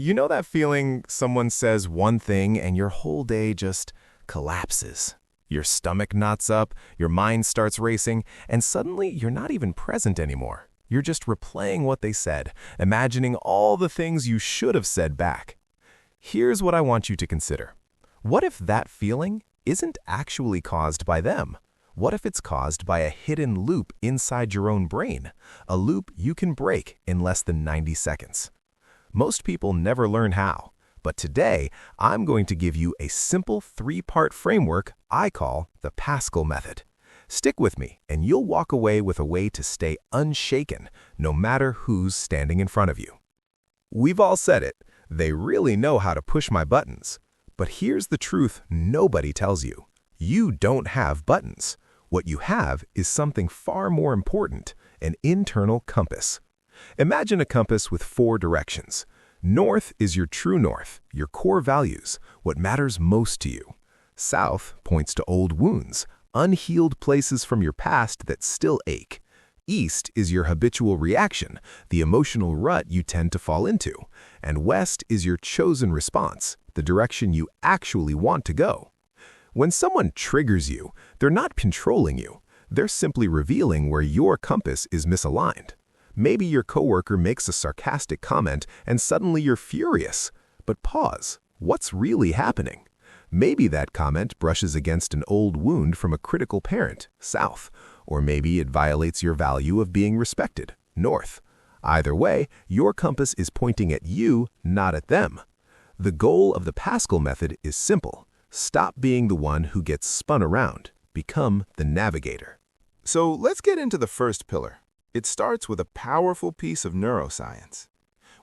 You know that feeling someone says one thing and your whole day just collapses? Your stomach knots up, your mind starts racing, and suddenly you're not even present anymore. You're just replaying what they said, imagining all the things you should have said back. Here's what I want you to consider. What if that feeling isn't actually caused by them? What if it's caused by a hidden loop inside your own brain? A loop you can break in less than 90 seconds. Most people never learn how, but today I'm going to give you a simple three-part framework I call the Pascal Method. Stick with me and you'll walk away with a way to stay unshaken no matter who's standing in front of you. We've all said it, they really know how to push my buttons. But here's the truth nobody tells you. You don't have buttons. What you have is something far more important, an internal compass. Imagine a compass with 4 directions. North is your true north, your core values, what matters most to you. South points to old wounds, unhealed places from your past that still ache. East is your habitual reaction, the emotional rut you tend to fall into. And west is your chosen response, the direction you actually want to go. When someone triggers you, they're not controlling you. They're simply revealing where your compass is misaligned. Maybe your coworker makes a sarcastic comment and suddenly you're furious. But pause. What's really happening? Maybe that comment brushes against an old wound from a critical parent, south. Or maybe it violates your value of being respected, north. Either way, your compass is pointing at you, not at them. The goal of the Pascal Method is simple. Stop being the one who gets spun around. Become the navigator. So let's get into the first pillar. It starts with a powerful piece of neuroscience.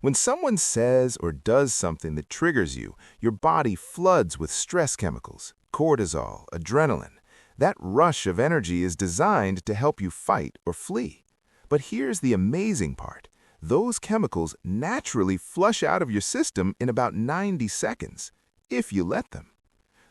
When someone says or does something that triggers you, your body floods with stress chemicals, cortisol, adrenaline. That rush of energy is designed to help you fight or flee. But here's the amazing part. Those chemicals naturally flush out of your system in about 90 seconds, if you let them.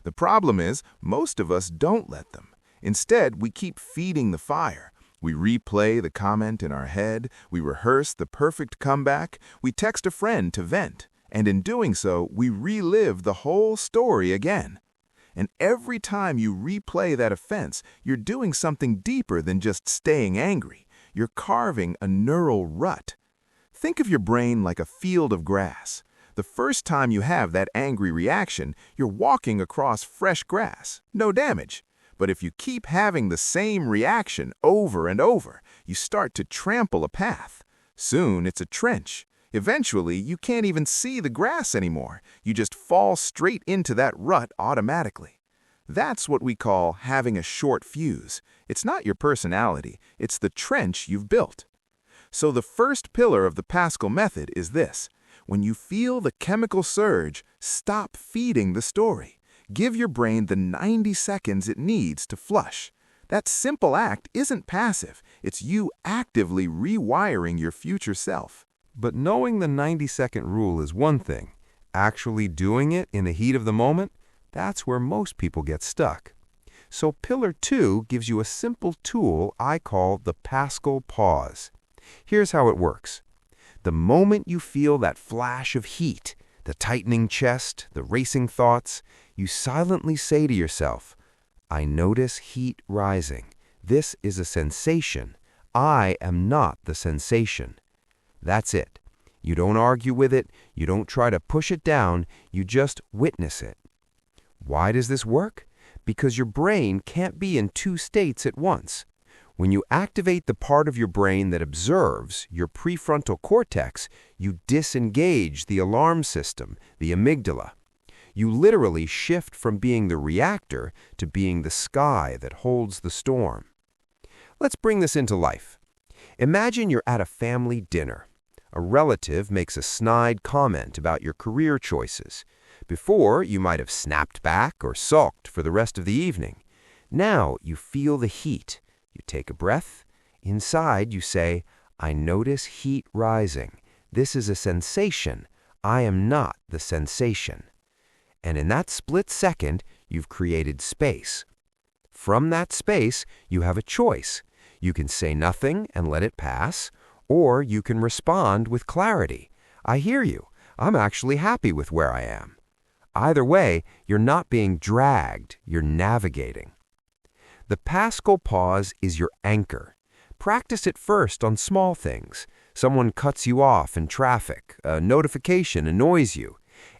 The problem is, most of us don't let them. Instead, we keep feeding the fire. We replay the comment in our head, we rehearse the perfect comeback, we text a friend to vent, and in doing so, we relive the whole story again. And every time you replay that offense, you're doing something deeper than just staying angry. You're carving a neural rut. Think of your brain like a field of grass. The first time you have that angry reaction, you're walking across fresh grass, no damage. But if you keep having the same reaction over and over, you start to trample a path. Soon it's a trench. Eventually, you can't even see the grass anymore. You just fall straight into that rut automatically. That's what we call having a short fuse. It's not your personality, it's the trench you've built. So the first pillar of the Pascal Method is this. When you feel the chemical surge, stop feeding the story. Give your brain the 90 seconds it needs to flush. That simple act isn't passive. It's you actively rewiring your future self. But knowing the 90-second rule is one thing. Actually doing it in the heat of the moment, that's where most people get stuck. So Pillar 2 gives you a simple tool I call the Pascal Pause. Here's how it works. The moment you feel that flash of heat, the tightening chest, the racing thoughts, you silently say to yourself, I notice heat rising. This is a sensation. I am not the sensation. That's it. You don't argue with it. You don't try to push it down. You just witness it. Why does this work? Because your brain can't be in 2 states at once. When you activate the part of your brain that observes, your prefrontal cortex, you disengage the alarm system, the amygdala. You literally shift from being the reactor to being the sky that holds the storm. Let's bring this into life. Imagine you're at a family dinner. A relative makes a snide comment about your career choices. Before, you might have snapped back or sulked for the rest of the evening. Now you feel the heat. You take a breath. Inside, you say, I notice heat rising. This is a sensation. I am not the sensation. And in that split second, you've created space. From that space, you have a choice. You can say nothing and let it pass, or you can respond with clarity. I hear you. I'm actually happy with where I am. Either way, you're not being dragged, you're navigating. The Pascal Pause is your anchor. Practice it first on small things. Someone cuts you off in traffic, a notification annoys you.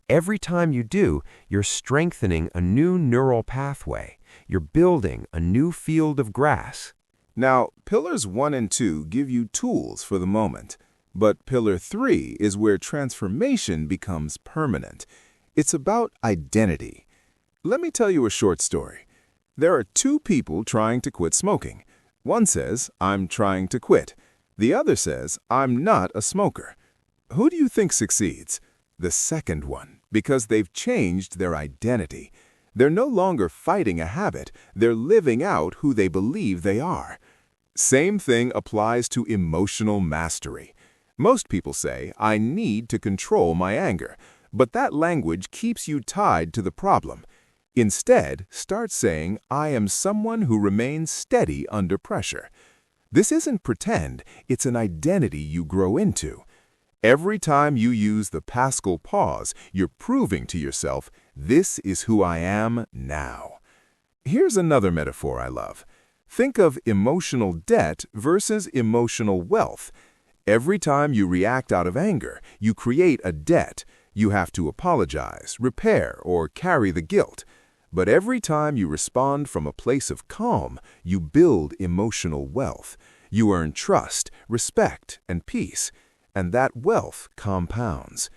Every time you do, you're strengthening a new neural pathway. You're building a new field of grass. Now, pillars 1 and 2 give you tools for the moment, but pillar 3 is where transformation becomes permanent. It's about identity. Let me tell you a short story. There are two people trying to quit smoking. One says, "I'm trying to quit." The other says, "I'm not a smoker." Who do you think succeeds? The second one, because they've changed their identity. They're no longer fighting a habit, they're living out who they believe they are. Same thing applies to emotional mastery. Most people say, "I need to control my anger," but that language keeps you tied to the problem. Instead, start saying, "I am someone who remains steady under pressure." This isn't pretend, it's an identity you grow into. Every time you use the Pascal Pause, you're proving to yourself, "This is who I am now." Here's another metaphor I love. Think of emotional debt versus emotional wealth. Every time you react out of anger, you create a debt. You have to apologize, repair, or carry the guilt. But every time you respond from a place of calm, you build emotional wealth. You earn trust, respect, and peace. And that wealth compounds.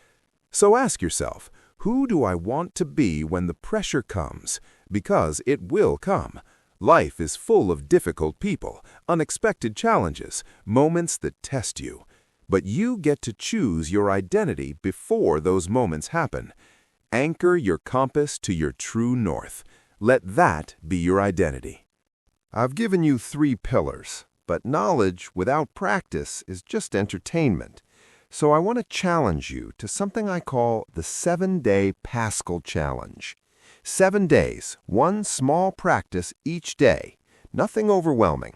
So ask yourself, who do I want to be when the pressure comes? Because it will come. Life is full of difficult people, unexpected challenges, moments that test you. But you get to choose your identity before those moments happen. Anchor your compass to your true north. Let that be your identity. I've given you 3 pillars, but knowledge without practice is just entertainment. So I want to challenge you to something I call the 7-Day Pascal Challenge. 7 days, one small practice each day, nothing overwhelming.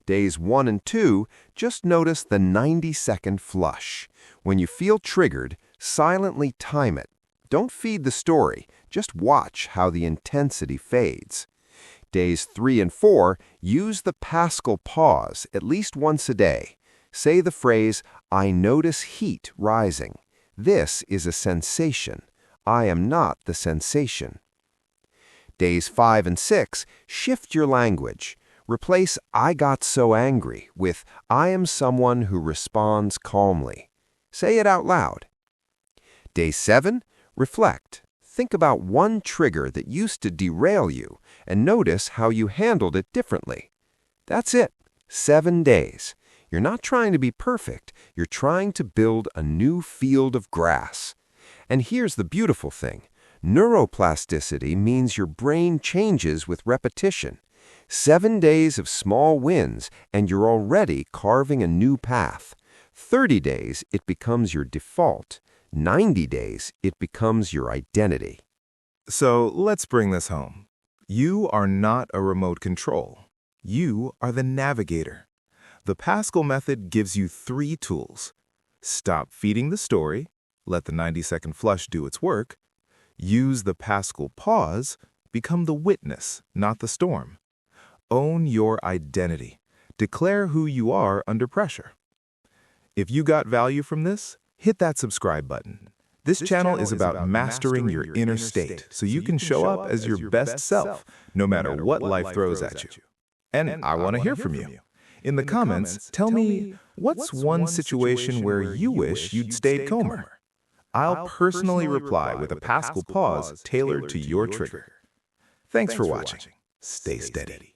Days 1 and 2, just notice the 90-second flush. When you feel triggered, silently time it. Don't feed the story, just watch how the intensity fades. Days 3 and 4, use the Pascal Pause at least once a day. Say the phrase, "I notice heat rising." This is a sensation. I am not the sensation. Days 5 and 6, shift your language. Replace "I got so angry" with "I am someone who responds calmly." Say it out loud. Day 7, reflect. Think about one trigger that used to derail you and notice how you handled it differently. That's it. 7 days. You're not trying to be perfect. You're trying to build a new field of grass. And here's the beautiful thing. Neuroplasticity means your brain changes with repetition. 7 days of small wins, and you're already carving a new path. 30 days, it becomes your default. 90 days, it becomes your identity. So let's bring this home. You are not a remote control. You are the navigator. The Pascal Method gives you 3 tools. Stop feeding the story. Let the 90-second flush do its work. Use the Pascal Pause. Become the witness, not the storm. Own your identity. Declare who you are under pressure. If you got value from this, hit that subscribe button. This channel is about mastering your inner state so you can show up as your best self, no matter what life throws at you. And I want to hear from you. In the comments, tell me, what's one situation where you wish you'd stayed calmer? I'll personally reply with a Pascal Pause tailored to your trigger. Thanks for watching. Stay steady.